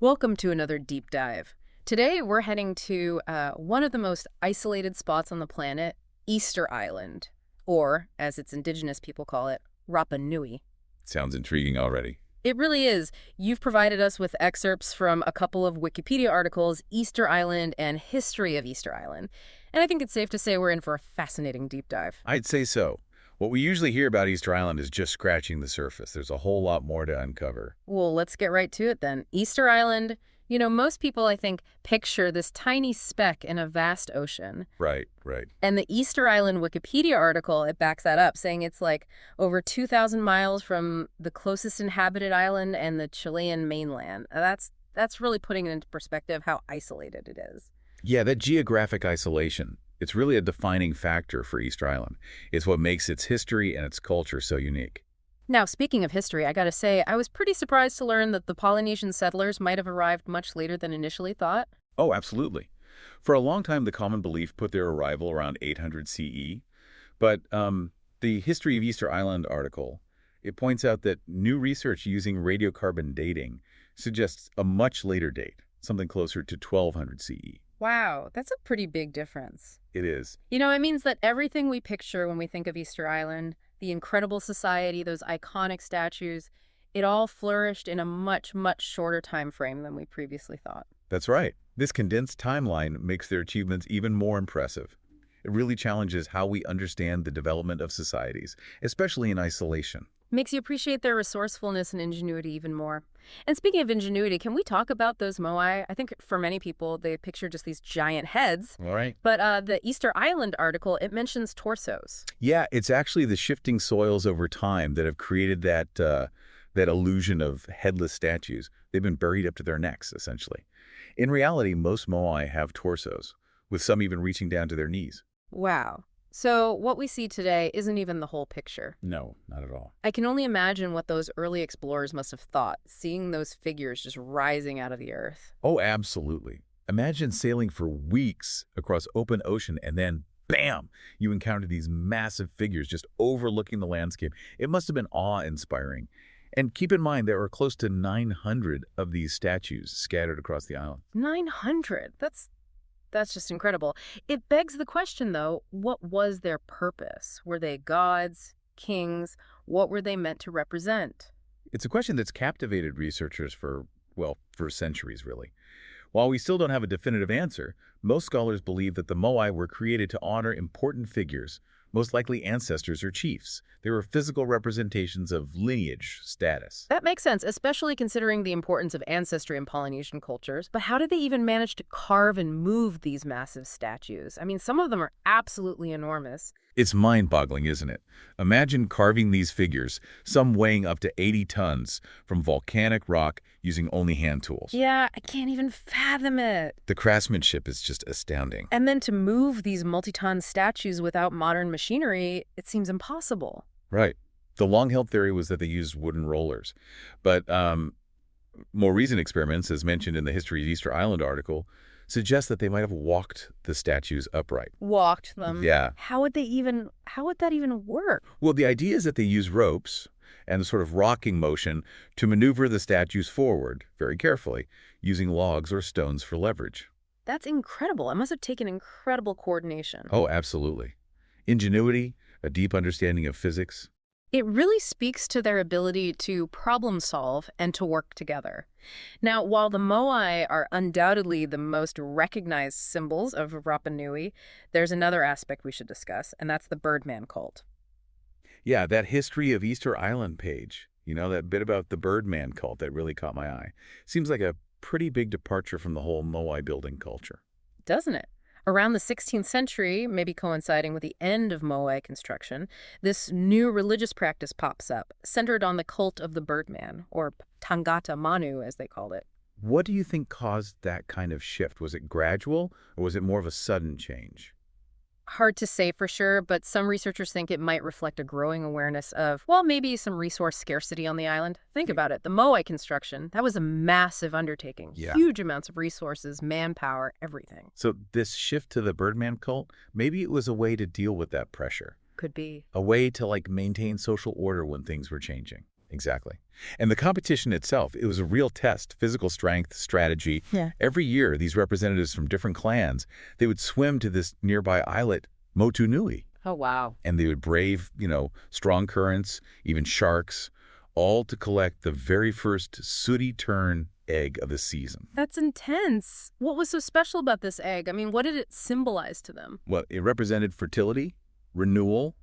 Welcome to another deep dive. Today we're heading to one of the most isolated spots on the planet, Easter Island, or as its indigenous people call it, Rapa Nui. Sounds intriguing already. It really is. You've provided us with excerpts from a couple of Wikipedia articles, Easter Island and History of Easter Island. And I think it's safe to say we're in for a fascinating deep dive. I'd say so. What we usually hear about Easter Island is just scratching the surface. There's a whole lot more to uncover. Well, let's get right to it then. Easter Island, most people, I think, picture this tiny speck in a vast ocean. Right. And the Easter Island Wikipedia article, it backs that up, saying it's like over 2,000 miles from the closest inhabited island and the Chilean mainland. That's really putting it into perspective how isolated it is. Yeah, that geographic isolation, it's really a defining factor for Easter Island. It's what makes its history and its culture so unique. Now, speaking of history, I gotta say, I was pretty surprised to learn that the Polynesian settlers might have arrived much later than initially thought. Oh, absolutely. For a long time, the common belief put their arrival around 800 CE. But the History of Easter Island article, it points out that new research using radiocarbon dating suggests a much later date, something closer to 1200 CE. Wow, that's a pretty big difference. It is. It means that everything we picture when we think of Easter Island, the incredible society, those iconic statues, it all flourished in a much, much shorter time frame than we previously thought. That's right. This condensed timeline makes their achievements even more impressive. It really challenges how we understand the development of societies, especially in isolation. Makes you appreciate their resourcefulness and ingenuity even more. And speaking of ingenuity, can we talk about those Moai? I think for many people, they picture just these giant heads. All right. But the Easter Island article, it mentions torsos. Yeah, it's actually the shifting soils over time that have created that illusion of headless statues. They've been buried up to their necks, essentially. In reality, most Moai have torsos, with some even reaching down to their knees. Wow. So what we see today isn't even the whole picture. No, not at all. I can only imagine what those early explorers must have thought, seeing those figures just rising out of the earth. Oh, absolutely. Imagine sailing for weeks across open ocean and then, bam, you encounter these massive figures just overlooking the landscape. It must have been awe-inspiring. And keep in mind, there are close to 900 of these statues scattered across the island. 900? That's just incredible. It begs the question, though, what was their purpose? Were they gods, kings? What were they meant to represent? It's a question that's captivated researchers for centuries, really. While we still don't have a definitive answer, most scholars believe that the Moai were created to honor important figures, most likely ancestors or chiefs. They were physical representations of lineage, status. That makes sense, especially considering the importance of ancestry in Polynesian cultures. But how did they even manage to carve and move these massive statues? I mean, some of them are absolutely enormous. It's mind-boggling, isn't it? Imagine carving these figures, some weighing up to 80 tons, from volcanic rock using only hand tools. Yeah, I can't even fathom it. The craftsmanship is just astounding. And then to move these multi-ton statues without modern machinery, it seems impossible. Right. The long-held theory was that they used wooden rollers. But more recent experiments, as mentioned in the History of Easter Island article, suggest that they might have walked the statues upright. Walked them? Yeah. How would that even work? Well, the idea is that they use ropes and a sort of rocking motion to maneuver the statues forward very carefully, using logs or stones for leverage. That's incredible. It must have taken incredible coordination. Oh, absolutely. Ingenuity, a deep understanding of physics. It really speaks to their ability to problem solve and to work together. Now, while the Moai are undoubtedly the most recognized symbols of Rapa Nui, there's another aspect we should discuss, and that's the Birdman Cult. Yeah, that History of Easter Island page, that bit about the Birdman Cult that really caught my eye. Seems like a pretty big departure from the whole Moai building culture. Doesn't it? Around the 16th century, maybe coinciding with the end of Moai construction, this new religious practice pops up, centered on the cult of the Birdman, or Tangata Manu, as they called it. What do you think caused that kind of shift? Was it gradual, or was it more of a sudden change? Hard to say for sure, but some researchers think it might reflect a growing awareness of, maybe some resource scarcity on the island. Think about it. The Moai construction, that was a massive undertaking. Yeah. Huge amounts of resources, manpower, everything. So this shift to the Birdman cult, maybe it was a way to deal with that pressure. Could be. A way to, maintain social order when things were changing. Exactly. And the competition itself, it was a real test, physical strength, strategy. Yeah. Every year, these representatives from different clans, they would swim to this nearby islet, Motu Nui, Oh, wow. and they would brave, strong currents, even sharks, all to collect the very first sooty tern egg of the season. That's intense. What was so special about this egg? I mean, what did it symbolize to them? Well, it represented fertility, renewal,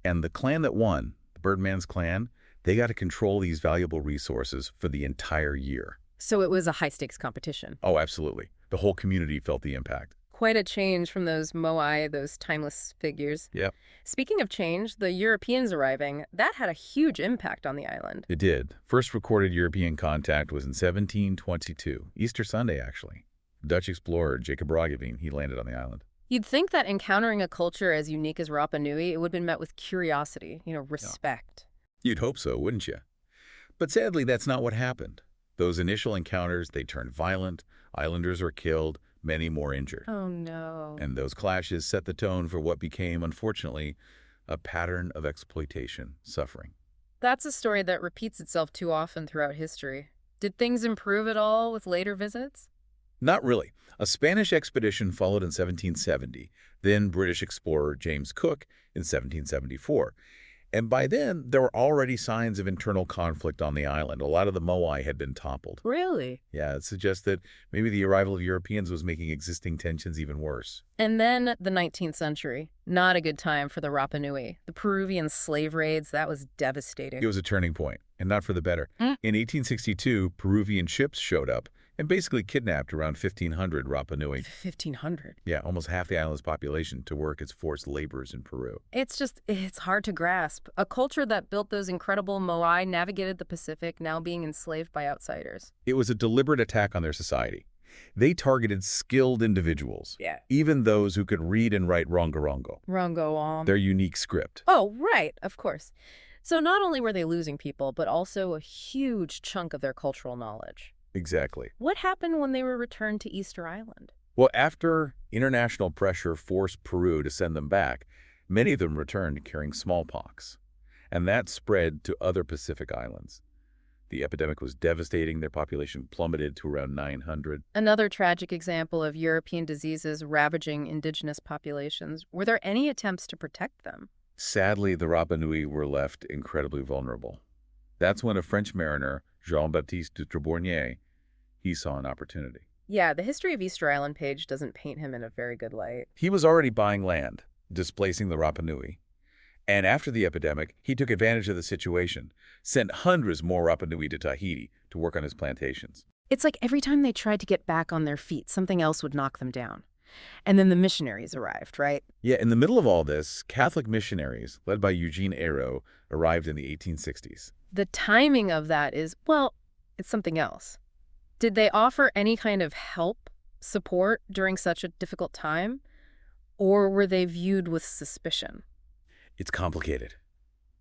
and the clan that won, the Birdman's clan, they got to control these valuable resources for the entire year. So it was a high-stakes competition. Oh, absolutely. The whole community felt the impact. Quite a change from those Moai, those timeless figures. Yep, Speaking of change, the Europeans arriving, that had a huge impact on the island. it did. First recorded European contact was in 1722, Easter Sunday, actually. Dutch explorer Jacob Roggeveen, he landed on the island. You'd think that encountering a culture as unique as Rapa Nui, it would have been met with curiosity, respect. You'd hope so, wouldn't you? But sadly, that's not what happened. Those initial encounters, they turned violent, islanders were killed, many more injured. Oh, no. And those clashes set the tone for what became, unfortunately, a pattern of exploitation, suffering. That's a story that repeats itself too often throughout history. Did things improve at all with later visits? Not really. A Spanish expedition followed in 1770, then British explorer James Cook in 1774. And by then, there were already signs of internal conflict on the island. A lot of the Moai had been toppled. Really? Yeah, it suggests that maybe the arrival of Europeans was making existing tensions even worse. And then the 19th century. Not a good time for the Rapa Nui. The Peruvian slave raids, that was devastating. It was a turning point, and not for the better. In 1862, Peruvian ships showed up and basically kidnapped around 1,500 Rapa Nui. 1,500. Yeah, almost half the island's population to work as forced laborers in Peru. It's hard to grasp. A culture that built those incredible Moai navigated the Pacific, now being enslaved by outsiders. It was a deliberate attack on their society. They targeted skilled individuals, Yeah. even those who could read and write Rongorongo, Rongo. their unique script. Oh, right, of course. So not only were they losing people, but also a huge chunk of their cultural knowledge. Exactly. What happened when they were returned to Easter Island? Well, after international pressure forced Peru to send them back, many of them returned carrying smallpox, and that spread to other Pacific islands. The epidemic was devastating. Their population plummeted to around 900. Another tragic example of European diseases ravaging indigenous populations. Were there any attempts to protect them? Sadly, the Rapa Nui were left incredibly vulnerable. That's when a French mariner, Jean-Baptiste de Troubournier, he saw an opportunity. Yeah, the History of Easter Island page doesn't paint him in a very good light. He was already buying land, displacing the Rapa Nui. And after the epidemic, he took advantage of the situation, sent hundreds more Rapa Nui to Tahiti to work on his plantations. It's like every time they tried to get back on their feet, something else would knock them down. And then the missionaries arrived, right? Yeah, in the middle of all this, Catholic missionaries, led by Eugene Ayrault, arrived in the 1860s. The timing of that is, well, it's something else. Did they offer any kind of help, support during such a difficult time? Or were they viewed with suspicion? It's complicated.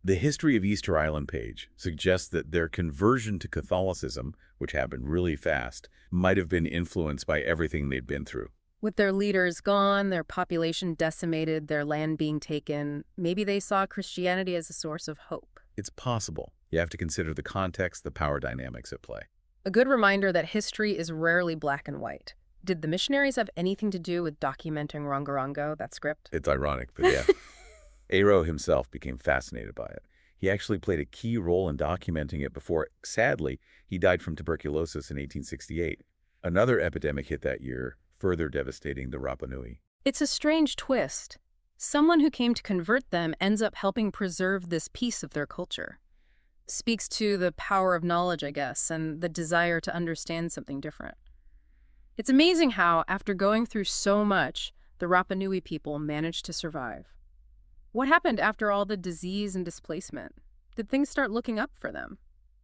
The History of Easter Island page suggests that their conversion to Catholicism, which happened really fast, might have been influenced by everything they'd been through. With their leaders gone, their population decimated, their land being taken, maybe they saw Christianity as a source of hope. It's possible. You have to consider the context, the power dynamics at play. A good reminder that history is rarely black and white. Did the missionaries have anything to do with documenting Rongorongo, that script? It's ironic, but yeah. Ayrault himself became fascinated by it. He actually played a key role in documenting it before, sadly, he died from tuberculosis in 1868. Another epidemic hit that year, further devastating the Rapa Nui. It's a strange twist. Someone who came to convert them ends up helping preserve this piece of their culture. Speaks to the power of knowledge, I guess, and the desire to understand something different. It's amazing how, after going through so much, the Rapa Nui people managed to survive. What happened after all the disease and displacement? Did things start looking up for them?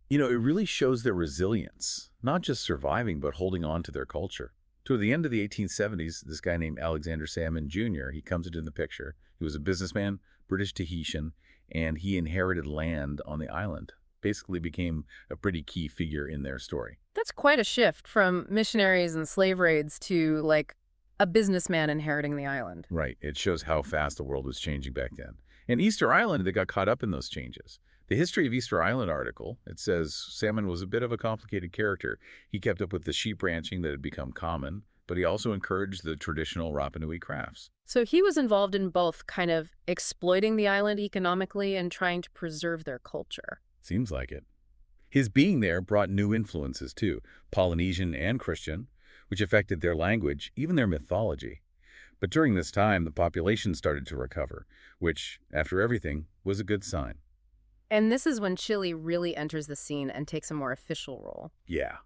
You know, it really shows their resilience, not just surviving, but holding on to their culture. Toward the end of the 1870s, this guy named Alexander Salmon Jr., he comes into the picture. He was a businessman, British Tahitian, and he inherited land on the island. Basically became a pretty key figure in their story. That's quite a shift from missionaries and slave raids to, like, a businessman inheriting the island. Right. It shows how fast the world was changing back then. And Easter Island, they got caught up in those changes. The History of Easter Island article, it says Salmon was a bit of a complicated character. He kept up with the sheep ranching that had become common, but he also encouraged the traditional Rapa Nui crafts. So he was involved in both kind of exploiting the island economically and trying to preserve their culture. Seems like it. His being there brought new influences too, Polynesian and Christian, which affected their language, even their mythology. But during this time, the population started to recover, which, after everything, was a good sign. And this is when Chile really enters the scene and takes a more official role. Yeah.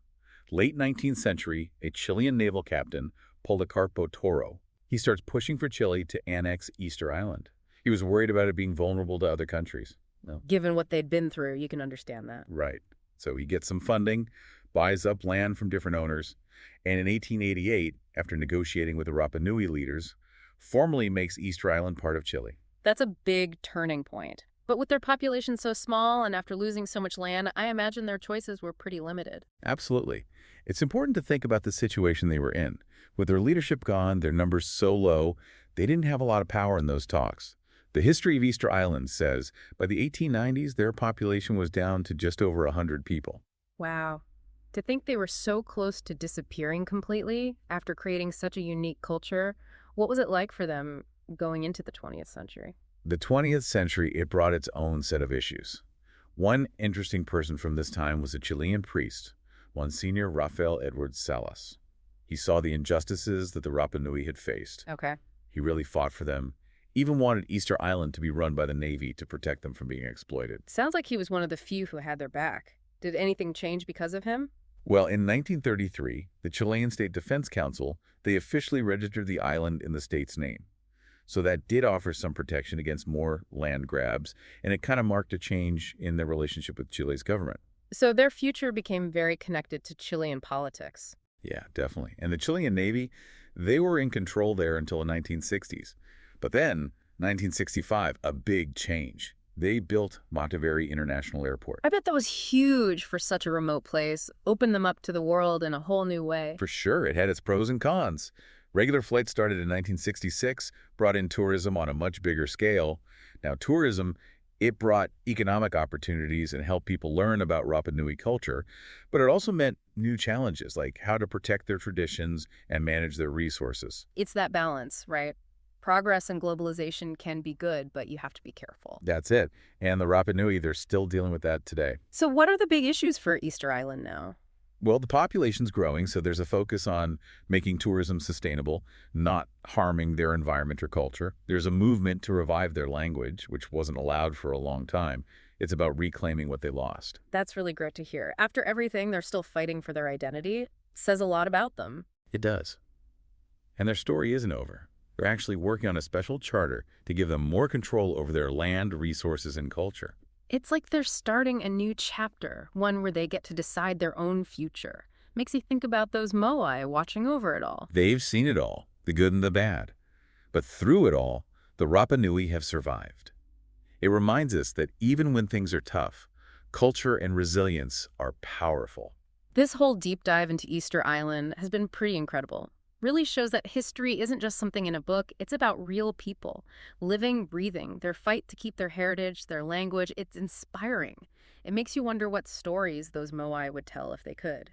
Late 19th century, a Chilean naval captain, Policarpo Toro, he starts pushing for Chile to annex Easter Island. He was worried about it being vulnerable to other countries. Well, Given what they'd been through, you can understand that. right. So he gets some funding, buys up land from different owners, and in 1888, after negotiating with the Rapa Nui leaders, formally makes Easter Island part of Chile. That's a big turning point. But with their population so small and after losing so much land, I imagine their choices were pretty limited. Absolutely. It's important to think about the situation they were in. With their leadership gone, their numbers so low, they didn't have a lot of power in those talks. The History of Easter Island says by the 1890s, their population was down to just over 100 people. Wow. To think they were so close to disappearing completely after creating such a unique culture, what was it like for them going into the 20th century? The 20th century, it brought its own set of issues. One interesting person from this time was a Chilean priest, Monsignor Rafael Edwards Salas. He saw the injustices that the Rapa Nui had faced. Okay. He really fought for them, even wanted Easter Island to be run by the Navy to protect them from being exploited. Sounds like he was one of the few who had their back. Did anything change because of him? Well, in 1933, the Chilean State Defense Council, they officially registered the island in the state's name. So that did offer some protection against more land grabs, and it kind of marked a change in their relationship with Chile's government. So their future became very connected to Chilean politics. Yeah, definitely. And the Chilean Navy, they were in control there until the 1960s. But then, 1965, a big change. They built Montevideo International Airport. I bet that was huge for such a remote place, opened them up to the world in a whole new way. For sure, it had its pros and cons. Regular flights started in 1966, brought in tourism on a much bigger scale. Now, tourism, it brought economic opportunities and helped people learn about Rapa Nui culture, but it also meant new challenges, like how to protect their traditions and manage their resources. It's that balance, right? Progress and globalization can be good, but you have to be careful. That's it. And the Rapa Nui, they're still dealing with that today. So what are the big issues for Easter Island now? Well, the population's growing, so there's a focus on making tourism sustainable, not harming their environment or culture. There's a movement to revive their language, which wasn't allowed for a long time. It's about reclaiming what they lost. That's really great to hear. After everything, they're still fighting for their identity. Says a lot about them. It does. And their story isn't over. They're actually working on a special charter to give them more control over their land, resources, and culture. It's like they're starting a new chapter, one where they get to decide their own future. Makes you think about those Moai watching over it all. They've seen it all, the good and the bad. But through it all, the Rapa Nui have survived. It reminds us that even when things are tough, culture and resilience are powerful. This whole deep dive into Easter Island has been pretty incredible. Really shows that history isn't just something in a book, it's about real people, living, breathing, their fight to keep their heritage, their language. It's inspiring. It makes you wonder what stories those Moai would tell if they could.